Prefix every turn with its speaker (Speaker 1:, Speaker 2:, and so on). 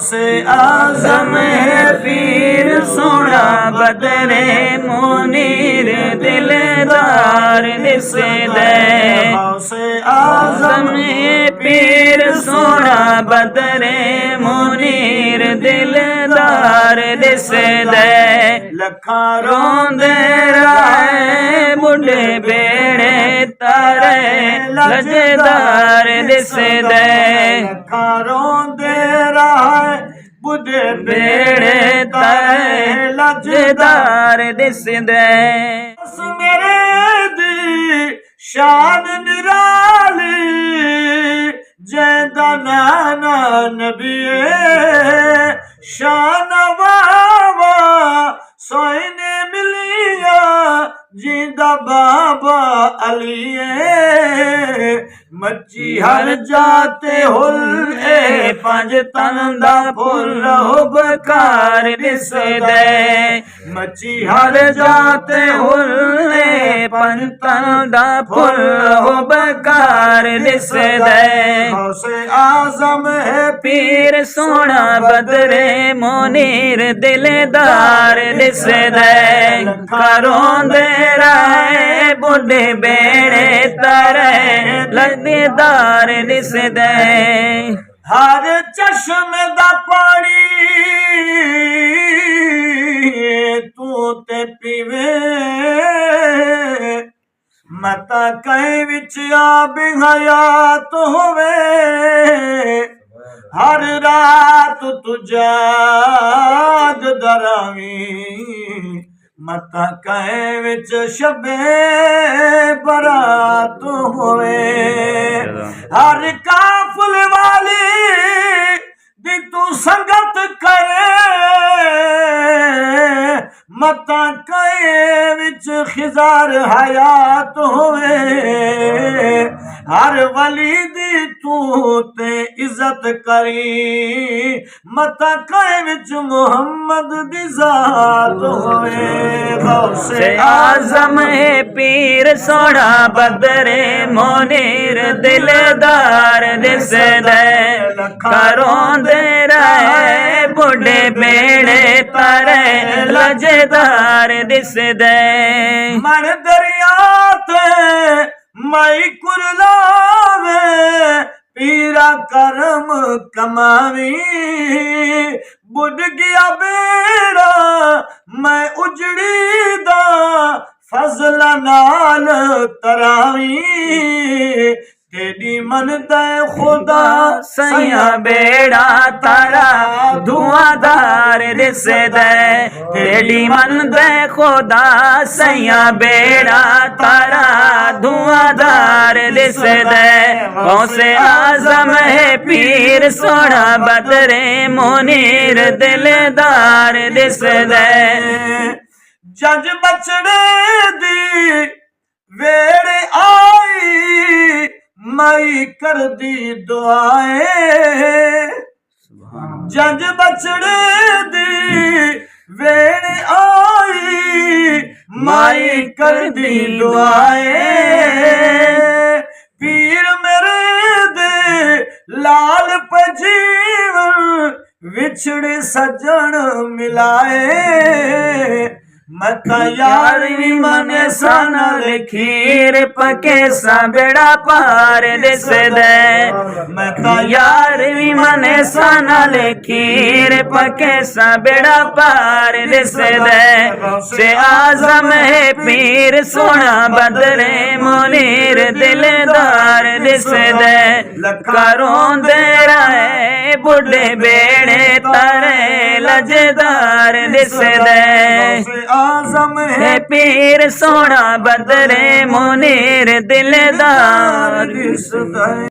Speaker 1: गौसे आजम है पीर सोना बदरे मुनीर दिलदार दिसदे गौसे आजम है पीर सोना बदरे मुनीर दिलदार दिसदे लखा रोंदे राए बुढ़े बेड़े तारे लजदार दिसदे लखा रोंदे राए बुढ़े बेड़े तारे लजदार दिसदे मेरे दी शान निराली जैदा नाना नबी शान वावा सोने मिलिया जिंदा बाबा अलिए मच्छी हर जाते हुल ए पंज तन दा फुल हो बकार दिसदे मच्छी हर जाते हुल ए पंज तन दा फुल हो बकार दिसदे गौसे आजम है पीर सोना बदरे मुनीर दिलदार दिसदे रोंदे राए बुढ़े बेड़े तारे लजदार दिसदे हर चश्मे दा पानी तू ते पीवे मता कहीं विच आब हयात होवे हर रात तू जाग दरावी मता कहीं विच शबे बरात होवे हर काफिल वाली दी तू संगत करे मता कहीं विच खिजार हयात होवे हर वली दी तू ते इज्जत करी मता कहीं विच मुहम्मद दी जात होवे गौसे आजम है पीर सोना बदरे मुनीर दिलदार दिसदे रोंदे रहे बुढ़े बेड़े तारे लजदार दिसदे मन दरिया ते मई कुरलावे पीरा करम कमावी बुढ़ गया बेड़ा मैं उजड़ी दा फजल नाल तरावी तेरी मन दे खुदा सैया बेड़ा तारा धुआंधार दिसदे तेरी मन दे खुदा सैया बेड़ा तारा धुआंधार दिसदे गौसे आजम है पीर सोना बदरे मुनीर दिलदार दिसदे जज बचड़े दी वेड़े आई मई कर दी दुआए जज बचड़े दी वेड़े आई मई कर दी दुआए पीर मेरे दे लाल पजीवन विछड़े सजन मिलाए मता यारवी मने साना खीर पके सा बेड़ा पार दिसदे मता यारवी मने साना खीर पके सा बेड़ा पार दिसदे से आजम है पीर सोना बदरे मुनीर दिलदार दिसदे लखा रोंदे रहे बुढ़े बेड़े तारे लजदार दिसदे आजम है पीर सोना बदरे मुनीर दिलदार दिसदे।